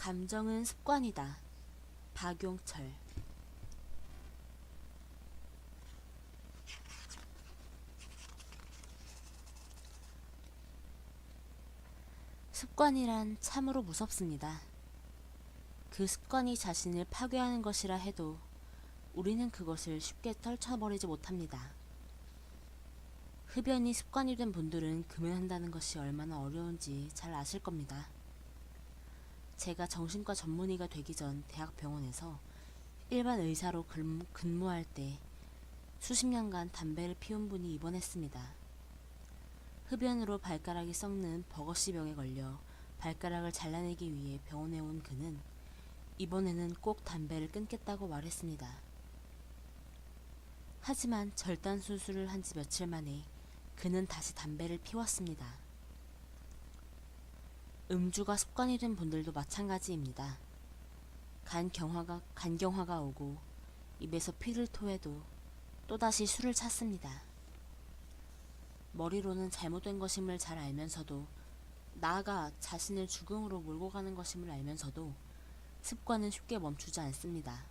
감정은 습관이다. 박용철. 습관이란 참으로 무섭습니다. 그 습관이 자신을 파괴하는 것이라 해도 우리는 그것을 쉽게 떨쳐버리지 못합니다. 흡연이 습관이 된 분들은 금연한다는 것이 얼마나 어려운지 잘 아실 겁니다. 제가 정신과 전문의가 되기 전 대학병원에서 일반 의사로 근무할 때 수십 년간 담배를 피운 분이 입원했습니다. 흡연으로 발가락이 썩는 버거시병에 걸려 발가락을 잘라내기 위해 병원에 온 그는 이번에는 꼭 담배를 끊겠다고 말했습니다. 하지만 절단 수술을 한 지 며칠 만에 그는 다시 담배를 피웠습니다. 음주가 습관이 된 분들도 마찬가지입니다. 간경화가 오고 입에서 피를 토해도 또다시 술을 찾습니다. 머리로는 잘못된 것임을 잘 알면서도, 나아가 자신을 죽음으로 몰고 가는 것임을 알면서도 습관은 쉽게 멈추지 않습니다.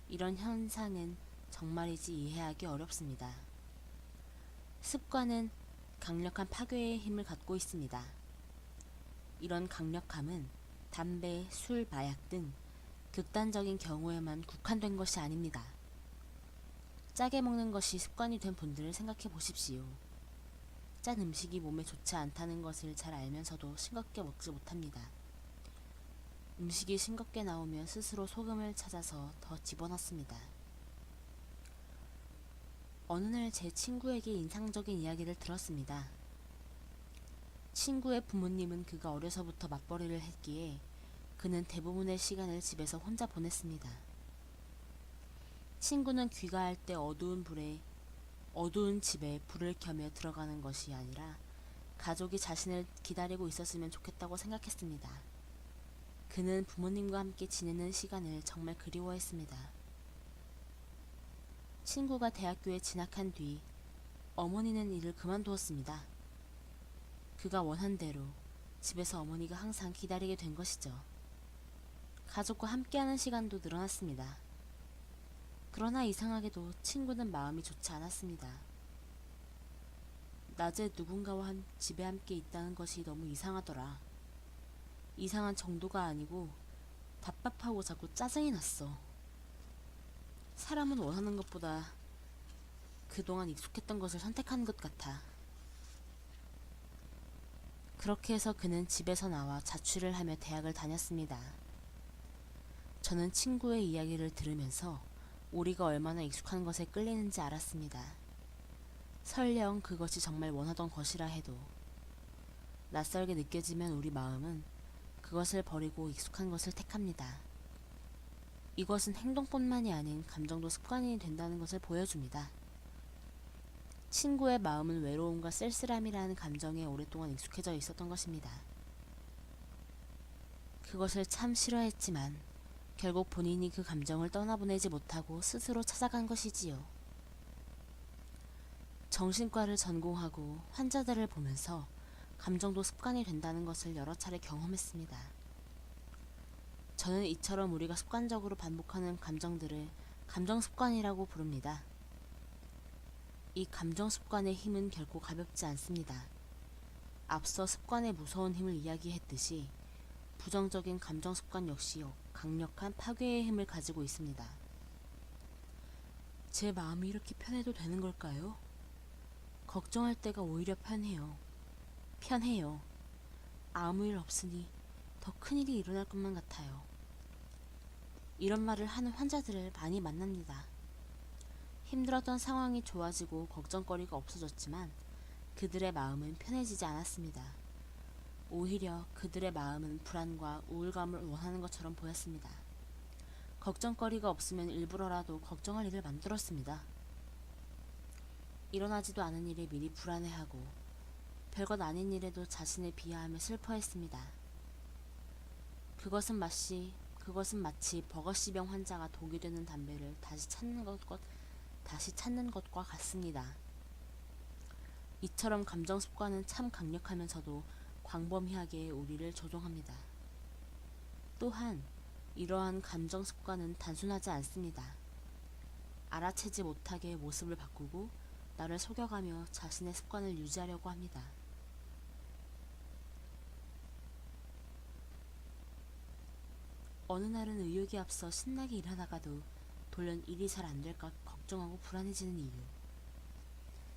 이런 현상은 정말이지 이해하기 어렵습니다. 습관은 강력한 파괴의 힘을 갖고 있습니다. 이런 강력함은 담배, 술, 마약 등 극단적인 경우에만 국한된 것이 아닙니다. 짜게 먹는 것이 습관이 된 분들을 생각해 보십시오. 짠 음식이 몸에 좋지 않다는 것을 잘 알면서도 싱겁게 먹지 못합니다. 음식이 싱겁게 나오면 스스로 소금을 찾아서 더 집어넣습니다. 어느 날 제 친구에게 인상적인 이야기를 들었습니다. 친구의 부모님은 그가 어려서부터 맞벌이를 했기에 그는 대부분의 시간을 집에서 혼자 보냈습니다. 친구는 귀가할 때 어두운 집에 불을 켜며 들어가는 것이 아니라 가족이 자신을 기다리고 있었으면 좋겠다고 생각했습니다. 그는 부모님과 함께 지내는 시간을 정말 그리워했습니다. 친구가 대학교에 진학한 뒤 어머니는 일을 그만두었습니다. 그가 원한 대로 집에서 어머니가 항상 기다리게 된 것이죠. 가족과 함께하는 시간도 늘어났습니다. 그러나 이상하게도 친구는 마음이 좋지 않았습니다. 낮에 누군가와 집에 함께 있다는 것이 너무 이상하더라. 이상한 정도가 아니고 답답하고 자꾸 짜증이 났어. 사람은 원하는 것보다 그동안 익숙했던 것을 선택하는 것 같아. 그렇게 해서 그는 집에서 나와 자취를 하며 대학을 다녔습니다. 저는 친구의 이야기를 들으면서 우리가 얼마나 익숙한 것에 끌리는지 알았습니다. 설령 그것이 정말 원하던 것이라 해도 낯설게 느껴지면 우리 마음은 그것을 버리고 익숙한 것을 택합니다. 이것은 행동뿐만이 아닌 감정도 습관이 된다는 것을 보여줍니다. 친구의 마음은 외로움과 쓸쓸함이라는 감정에 오랫동안 익숙해져 있었던 것입니다. 그것을 참 싫어했지만 결국 본인이 그 감정을 떠나보내지 못하고 스스로 찾아간 것이지요. 정신과를 전공하고 환자들을 보면서 감정도 습관이 된다는 것을 여러 차례 경험했습니다. 저는 이처럼 우리가 습관적으로 반복하는 감정들을 감정 습관이라고 부릅니다. 이 감정 습관의 힘은 결코 가볍지 않습니다. 앞서 습관의 무서운 힘을 이야기했듯이 부정적인 감정 습관 역시 강력한 파괴의 힘을 가지고 있습니다. 제 마음이 이렇게 편해도 되는 걸까요? 걱정할 때가 오히려 편해요. 아무 일 없으니 더 큰일이 일어날 것만 같아요. 이런 말을 하는 환자들을 많이 만납니다. 힘들었던 상황이 좋아지고 걱정거리가 없어졌지만 그들의 마음은 편해지지 않았습니다. 오히려 그들의 마음은 불안과 우울감을 원하는 것처럼 보였습니다. 걱정거리가 없으면 일부러라도 걱정할 일을 만들었습니다. 일어나지도 않은 일에 미리 불안해하고 별것 아닌 일에도 자신을 비하하며 슬퍼했습니다. 그것은 마치 버거시병 환자가 독이 되는 담배를 다시 찾는 것과 같습니다. 이처럼 감정 습관은 참 강력하면서도 광범위하게 우리를 조종합니다. 또한 이러한 감정 습관은 단순하지 않습니다. 알아채지 못하게 모습을 바꾸고 나를 속여가며 자신의 습관을 유지하려고 합니다. 어느 날은 의욕이 앞서 신나게 일하다가도 돌연 일이 잘 안될까 걱정하고 불안해지는 이유.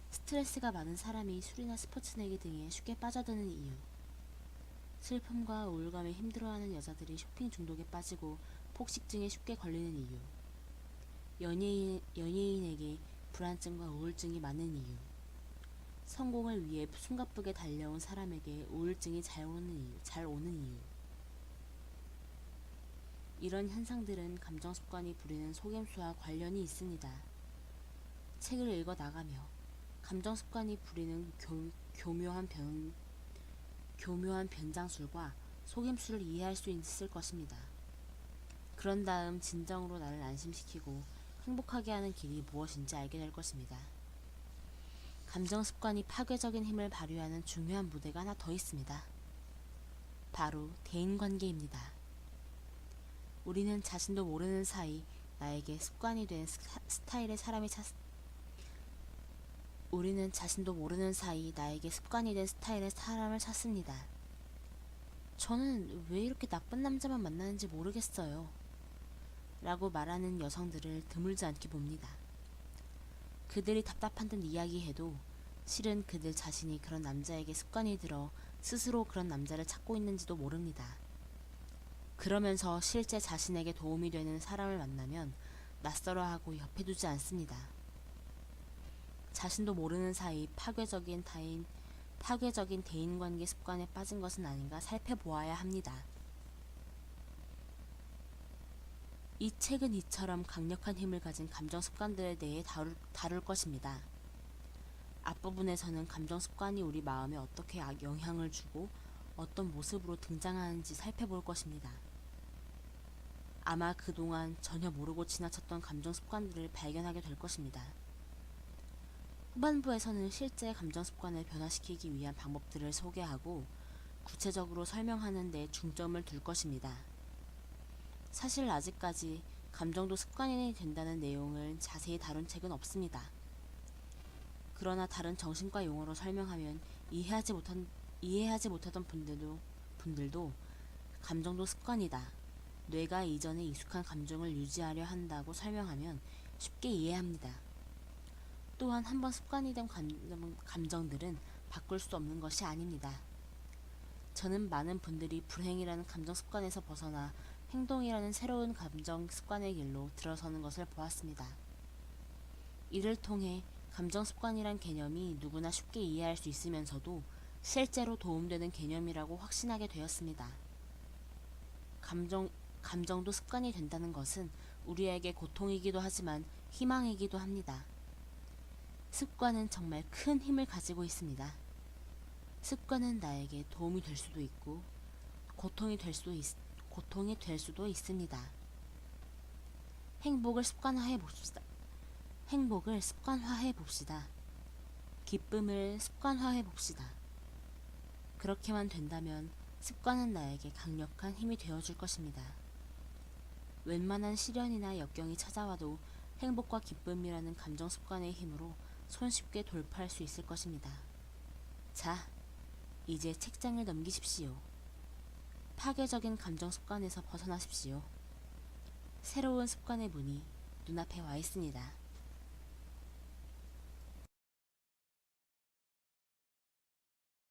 스트레스가 많은 사람이 술이나 스포츠 내기 등에 쉽게 빠져드는 이유. 슬픔과 우울감에 힘들어하는 여자들이 쇼핑 중독에 빠지고 폭식증에 쉽게 걸리는 이유. 연예인에게 불안증과 우울증이 많은 이유. 성공을 위해 숨가쁘게 달려온 사람에게 우울증이 잘 오는 이유. 이런 현상들은 감정 습관이 부리는 속임수와 관련이 있습니다. 책을 읽어 나가며 감정 습관이 부리는 교묘한 변장술과 속임수를 이해할 수 있을 것입니다. 그런 다음 진정으로 나를 안심시키고 행복하게 하는 길이 무엇인지 알게 될 것입니다. 감정 습관이 파괴적인 힘을 발휘하는 중요한 무대가 하나 더 있습니다. 바로 대인관계입니다. 우리는 자신도 모르는 사이 나에게 습관이 된 스타일의 사람을 찾습니다. 저는 왜 이렇게 나쁜 남자만 만나는지 모르겠어요. 라고 말하는 여성들을 드물지 않게 봅니다. 그들이 답답한 듯 이야기해도 실은 그들 자신이 그런 남자에게 습관이 들어 스스로 그런 남자를 찾고 있는지도 모릅니다. 그러면서 실제 자신에게 도움이 되는 사람을 만나면 낯설어하고 옆에 두지 않습니다. 자신도 모르는 사이 파괴적인 대인관계 습관에 빠진 것은 아닌가 살펴보아야 합니다. 이 책은 이처럼 강력한 힘을 가진 감정 습관들에 대해 다룰 것입니다. 앞부분에서는 감정 습관이 우리 마음에 어떻게 영향을 주고 어떤 모습으로 등장하는지 살펴볼 것입니다. 아마 그동안 전혀 모르고 지나쳤던 감정 습관들을 발견하게 될 것입니다. 후반부에서는 실제 감정 습관을 변화시키기 위한 방법들을 소개하고 구체적으로 설명하는 데 중점을 둘 것입니다. 사실 아직까지 감정도 습관이 된다는 내용을 자세히 다룬 책은 없습니다. 그러나 다른 정신과 용어로 설명하면 이해하지 못하던 분들도 감정도 습관이다. 뇌가 이전에 익숙한 감정을 유지하려 한다고 설명하면 쉽게 이해합니다. 또한 한번 습관이 된 감정들은 바꿀 수 없는 것이 아닙니다. 저는 많은 분들이 불행이라는 감정 습관에서 벗어나 행동이라는 새로운 감정 습관의 길로 들어서는 것을 보았습니다. 이를 통해 감정 습관이란 개념이 누구나 쉽게 이해할 수 있으면서도 실제로 도움되는 개념이라고 확신하게 되었습니다. 감정도 습관이 된다는 것은 우리에게 고통이기도 하지만 희망이기도 합니다. 습관은 정말 큰 힘을 가지고 있습니다. 습관은 나에게 도움이 될 수도 있고 고통이 될 수도 있습니다. 행복을 습관화해 봅시다. 기쁨을 습관화해 봅시다. 그렇게만 된다면 습관은 나에게 강력한 힘이 되어줄 것입니다. 웬만한 시련이나 역경이 찾아와도 행복과 기쁨이라는 감정 습관의 힘으로 손쉽게 돌파할 수 있을 것입니다. 자, 이제 책장을 넘기십시오. 파괴적인 감정 습관에서 벗어나십시오. 새로운 습관의 문이 눈앞에 와 있습니다.